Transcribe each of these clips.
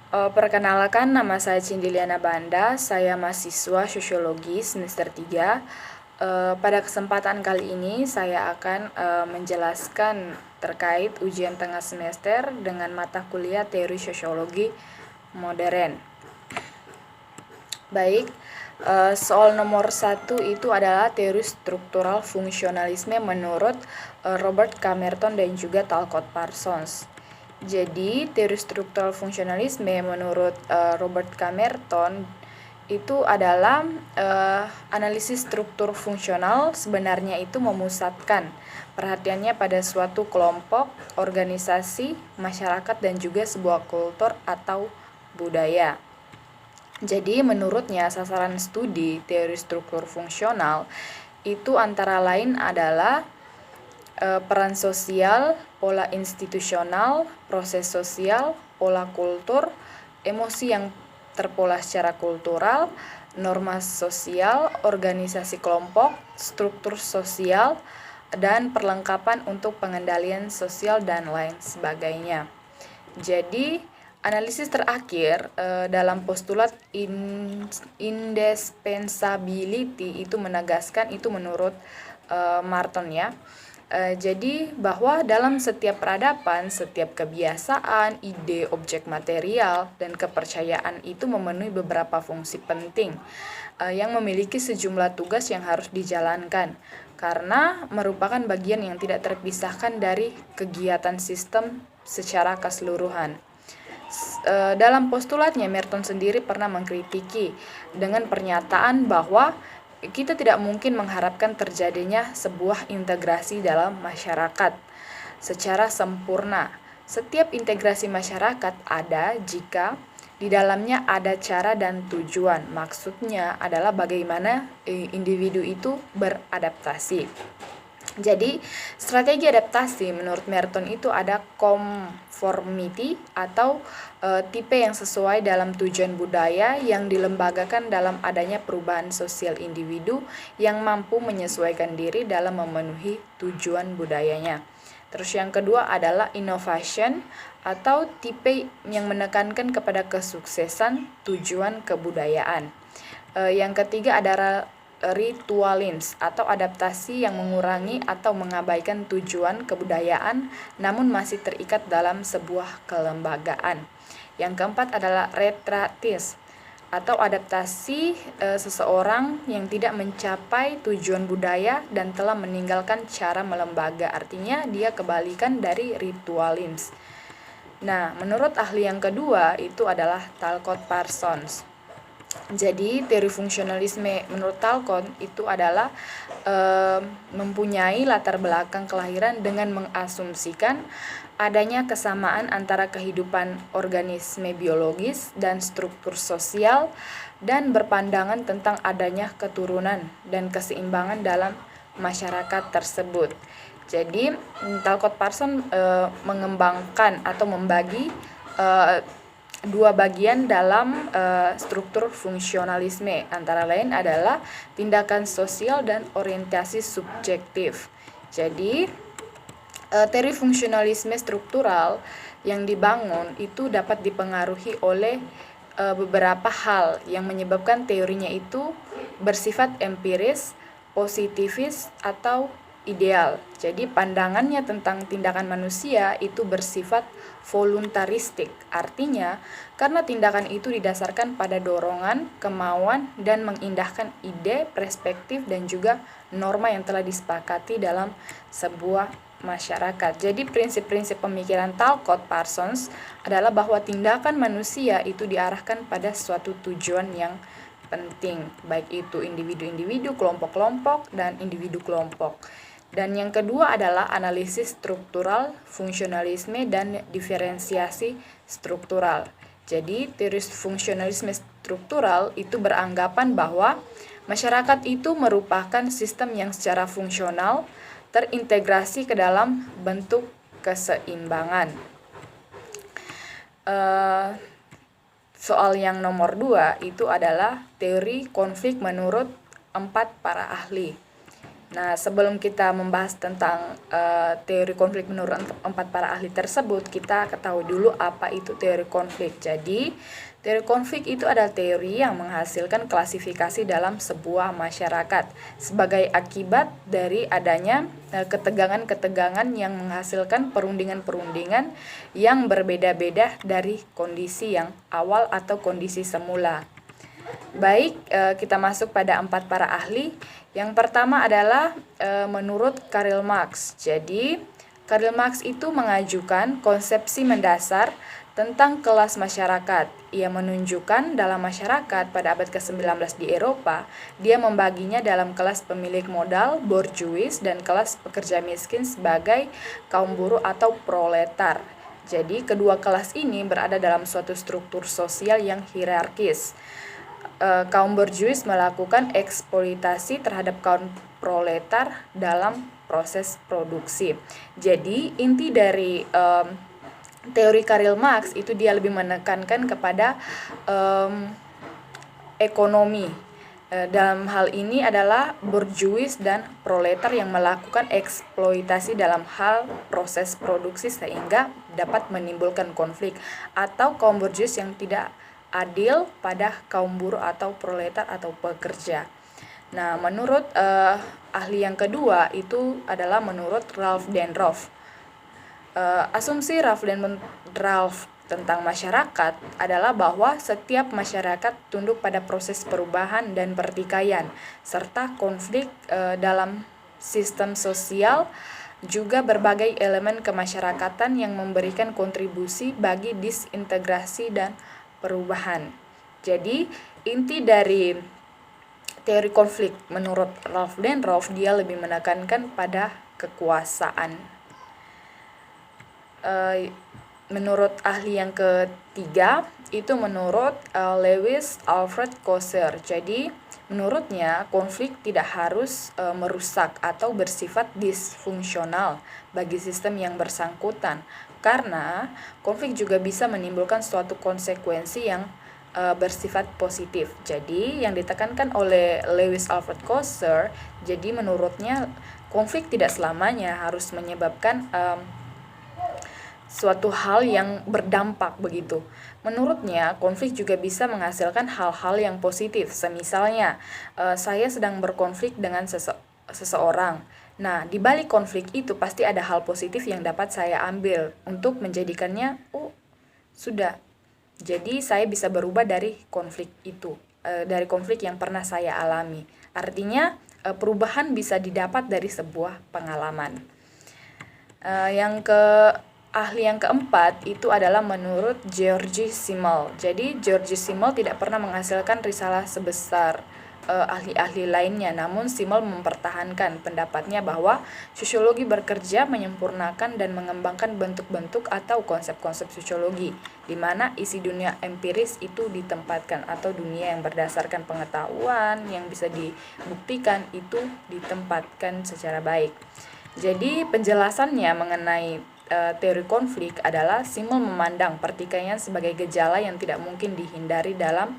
Perkenalkan, nama saya Cindy Liana Banda, saya mahasiswa Sosiologi semester 3. Pada kesempatan kali ini saya akan menjelaskan terkait ujian tengah semester dengan mata kuliah Teori Sosiologi Modern. Baik, soal nomor 1 itu adalah teori struktural fungsionalisme menurut Robert Camerton dan juga Talcott Parsons. Jadi, teori struktural fungsionalisme menurut Robert Camerton itu adalah analisis struktur fungsional sebenarnya itu memusatkan perhatiannya pada suatu kelompok, organisasi, masyarakat, dan juga sebuah kultur atau budaya. Jadi, menurutnya sasaran studi teori struktur fungsional itu antara lain adalah peran sosial, pola institusional, proses sosial, pola kultur, emosi yang terpola secara kultural, norma sosial, organisasi kelompok, struktur sosial, dan perlengkapan untuk pengendalian sosial dan lain sebagainya. Jadi, analisis terakhir dalam postulat indispensability itu menegaskan, itu menurut Marton ya. Jadi bahwa dalam setiap peradaban, setiap kebiasaan, ide, objek material, dan kepercayaan itu memenuhi beberapa fungsi penting yang memiliki sejumlah tugas yang harus dijalankan karena merupakan bagian yang tidak terpisahkan dari kegiatan sistem secara keseluruhan. Dalam postulatnya, Merton sendiri pernah mengkritiki dengan pernyataan bahwa kita tidak mungkin mengharapkan terjadinya sebuah integrasi dalam masyarakat secara sempurna. Setiap integrasi masyarakat ada jika di dalamnya ada cara dan tujuan. Maksudnya adalah bagaimana individu itu beradaptasi. Jadi, strategi adaptasi menurut Merton itu ada conformity atau tipe yang sesuai dalam tujuan budaya yang dilembagakan dalam adanya perubahan sosial individu yang mampu menyesuaikan diri dalam memenuhi tujuan budayanya. Terus yang kedua adalah innovation atau tipe yang menekankan kepada kesuksesan tujuan kebudayaan. Yang ketiga adalah ritualism atau adaptasi yang mengurangi atau mengabaikan tujuan kebudayaan namun masih terikat dalam sebuah kelembagaan. Yang keempat adalah retratism atau adaptasi seseorang yang tidak mencapai tujuan budaya dan telah meninggalkan cara melembaga. Artinya dia kebalikan dari ritualism. Nah, menurut ahli yang kedua itu adalah Talcott Parsons. Jadi, teori fungsionalisme menurut Talcott itu adalah mempunyai latar belakang kelahiran dengan mengasumsikan adanya kesamaan antara kehidupan organisme biologis dan struktur sosial dan berpandangan tentang adanya keturunan dan keseimbangan dalam masyarakat tersebut. Jadi, Talcott Parsons mengembangkan atau membagi dua bagian dalam struktur fungsionalisme, antara lain adalah tindakan sosial dan orientasi subjektif. Jadi, teori fungsionalisme struktural yang dibangun itu dapat dipengaruhi oleh beberapa hal yang menyebabkan teorinya itu bersifat empiris, positivis, atau ideal. Jadi pandangannya tentang tindakan manusia itu bersifat voluntaristik. Artinya, karena tindakan itu didasarkan pada dorongan, kemauan, dan mengindahkan ide, perspektif, dan juga norma yang telah disepakati dalam sebuah masyarakat. Jadi prinsip-prinsip pemikiran Talcott Parsons adalah bahwa tindakan manusia itu diarahkan pada suatu tujuan yang penting, baik itu individu-individu, kelompok-kelompok, dan individu kelompok. Dan yang kedua adalah analisis struktural, fungsionalisme, dan diferensiasi struktural. Jadi, teori fungsionalisme struktural itu beranggapan bahwa masyarakat itu merupakan sistem yang secara fungsional terintegrasi ke dalam bentuk keseimbangan. Soal yang nomor 2 itu adalah teori konflik menurut 4 para ahli. Nah, sebelum kita membahas tentang teori konflik menurut empat para ahli tersebut, kita ketahui dulu apa itu teori konflik. Jadi, teori konflik itu adalah teori yang menghasilkan klasifikasi dalam sebuah masyarakat sebagai akibat dari adanya ketegangan-ketegangan yang menghasilkan perundingan-perundingan yang berbeda-beda dari kondisi yang awal atau kondisi semula. Baik, kita masuk pada empat para ahli. Yang pertama adalah menurut Karl Marx. Jadi, Karl Marx itu mengajukan konsepsi mendasar tentang kelas masyarakat. Ia menunjukkan dalam masyarakat pada abad ke-19 di Eropa, dia membaginya dalam kelas pemilik modal, bourgeois, dan kelas pekerja miskin sebagai kaum buruh atau proletar. Jadi, kedua kelas ini berada dalam suatu struktur sosial yang hierarkis. Kaum bourgeois melakukan eksploitasi terhadap kaum proletar dalam proses produksi. Jadi inti dari teori Karl Marx itu dia lebih menekankan kepada ekonomi. Dalam hal ini adalah bourgeois dan proletar yang melakukan eksploitasi dalam hal proses produksi sehingga dapat menimbulkan konflik, atau kaum bourgeois yang tidak adil pada kaum buruh atau proletar atau pekerja. Nah, menurut ahli yang kedua itu adalah menurut Ralph Dahrendorf. Asumsi Ralph Dahrendorf tentang masyarakat adalah bahwa setiap masyarakat tunduk pada proses perubahan dan pertikaian serta konflik dalam sistem sosial, juga berbagai elemen kemasyarakatan yang memberikan kontribusi bagi disintegrasi dan perubahan. Jadi inti dari teori konflik menurut Ralph Dahrendorf, dia lebih menekankan pada kekuasaan. Menurut ahli yang ketiga itu menurut Lewis Alfred Kosser. Jadi menurutnya konflik tidak harus merusak atau bersifat disfungsional bagi sistem yang bersangkutan, karena konflik juga bisa menimbulkan suatu konsekuensi yang bersifat positif. Jadi yang ditekankan oleh Lewis Alfred Kosser, jadi menurutnya konflik tidak selamanya harus menyebabkan suatu hal yang berdampak begitu. Menurutnya, konflik juga bisa menghasilkan hal-hal yang positif. Semisalnya, saya sedang berkonflik dengan seseorang. Nah, di balik konflik itu pasti ada hal positif yang dapat saya ambil untuk menjadikannya, sudah. Jadi saya bisa berubah dari konflik itu, dari konflik yang pernah saya alami. Artinya, perubahan bisa didapat dari sebuah pengalaman. Ahli yang keempat itu adalah menurut George Simmel. Jadi George Simmel tidak pernah menghasilkan risalah sebesar ahli-ahli lainnya, namun Simmel mempertahankan pendapatnya bahwa sosiologi bekerja menyempurnakan dan mengembangkan bentuk-bentuk atau konsep-konsep sosiologi, di mana isi dunia empiris itu ditempatkan, atau dunia yang berdasarkan pengetahuan yang bisa dibuktikan itu ditempatkan secara baik. Jadi penjelasannya mengenai teori konflik adalah Simmel memandang pertikaian sebagai gejala yang tidak mungkin dihindari dalam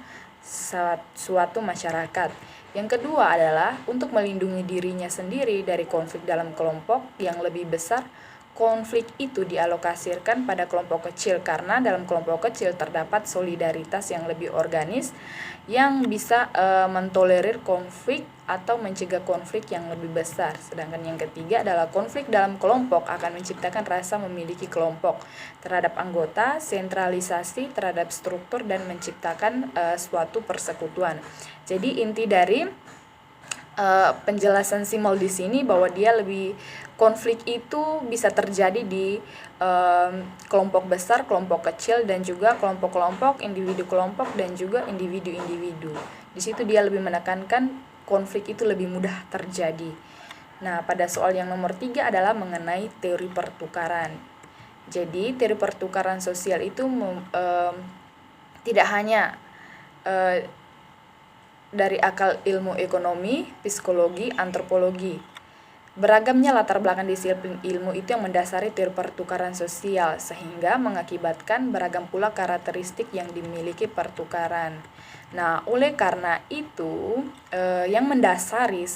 suatu masyarakat. Yang kedua adalah untuk melindungi dirinya sendiri dari konflik dalam kelompok yang lebih besar. Konflik itu dialokasikan pada kelompok kecil karena dalam kelompok kecil terdapat solidaritas yang lebih organis yang bisa mentolerir konflik atau mencegah konflik yang lebih besar. Sedangkan yang ketiga adalah konflik dalam kelompok akan menciptakan rasa memiliki kelompok terhadap anggota, sentralisasi terhadap struktur, dan menciptakan suatu persekutuan. Jadi inti dari penjelasan Simmel di sini bahwa dia konflik itu bisa terjadi di kelompok besar, kelompok kecil, dan juga kelompok-kelompok, individu kelompok, dan juga individu-individu. Di situ dia lebih menekankan konflik itu lebih mudah terjadi. Nah, pada soal yang nomor 3 adalah mengenai teori pertukaran. Jadi teori pertukaran sosial itu tidak hanya dari akal ilmu ekonomi, psikologi, antropologi. Beragamnya latar belakang disiplin ilmu itu yang mendasari teori pertukaran sosial, sehingga mengakibatkan beragam pula karakteristik yang dimiliki pertukaran. Nah, oleh karena itu, yang mendasari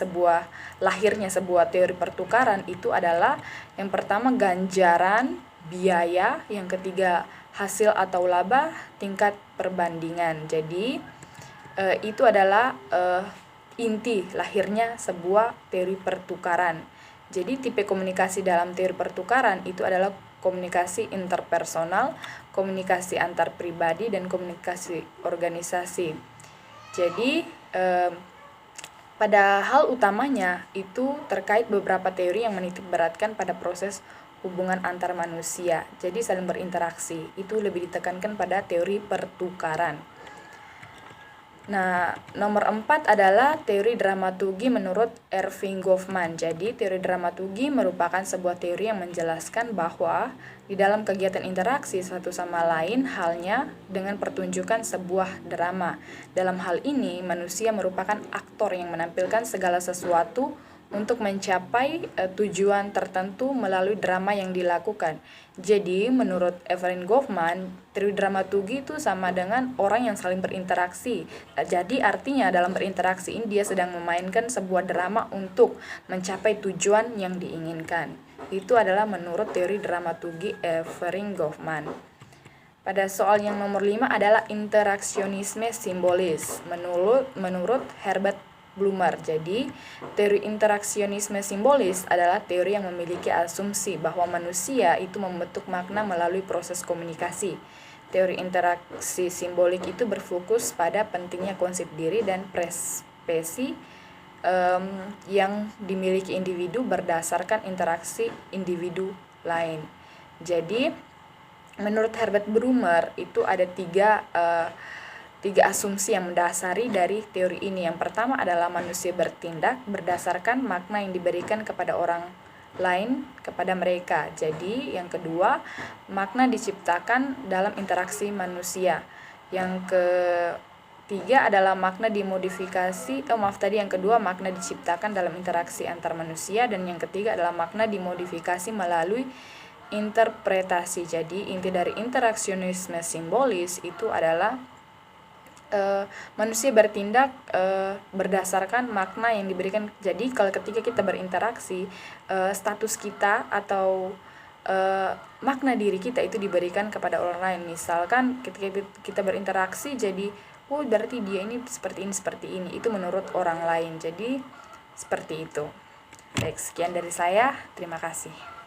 lahirnya sebuah teori pertukaran itu adalah yang pertama ganjaran, biaya, yang ketiga hasil atau laba, tingkat perbandingan. Jadi, itu adalah inti lahirnya sebuah teori pertukaran. Jadi tipe komunikasi dalam teori pertukaran itu adalah komunikasi interpersonal, komunikasi antar pribadi, dan komunikasi organisasi. Jadi pada hal utamanya itu terkait beberapa teori yang menitik beratkan pada proses hubungan antar manusia. Jadi saling berinteraksi, itu lebih ditekankan pada teori pertukaran. Nah, nomor 4 adalah teori dramaturgi menurut Erving Goffman. Jadi, teori dramaturgi merupakan sebuah teori yang menjelaskan bahwa di dalam kegiatan interaksi satu sama lain halnya dengan pertunjukan sebuah drama. Dalam hal ini, manusia merupakan aktor yang menampilkan segala sesuatu untuk mencapai tujuan tertentu melalui drama yang dilakukan. Jadi, menurut Erving Goffman, teori dramaturgi itu sama dengan orang yang saling berinteraksi. Jadi, artinya dalam berinteraksi ini dia sedang memainkan sebuah drama untuk mencapai tujuan yang diinginkan. Itu adalah menurut teori dramaturgi Erving Goffman. Pada soal yang nomor 5 adalah interaksionisme simbolis. Menurut Herbert Blumer. Jadi, teori interaksionisme simbolis adalah teori yang memiliki asumsi bahwa manusia itu membentuk makna melalui proses komunikasi. Teori interaksi simbolik itu berfokus pada pentingnya konsep diri dan prestasi yang dimiliki individu berdasarkan interaksi individu lain. Jadi, menurut Herbert Blumer itu ada tiga asumsi yang mendasari dari teori ini. Yang pertama adalah manusia bertindak berdasarkan makna yang diberikan kepada orang lain kepada mereka. Jadi, yang kedua, makna diciptakan dalam interaksi manusia. Yang ketiga adalah makna dimodifikasi. Yang kedua, makna diciptakan dalam interaksi antar manusia, dan yang ketiga adalah makna dimodifikasi melalui interpretasi. Jadi, inti dari interaksionisme simbolis itu adalah manusia bertindak berdasarkan makna yang diberikan. Jadi kalau ketika kita berinteraksi, status kita atau makna diri kita itu diberikan kepada orang lain. Misalkan ketika kita berinteraksi, jadi berarti dia ini seperti ini, itu menurut orang lain. Jadi seperti itu. Baik, sekian dari saya, terima kasih.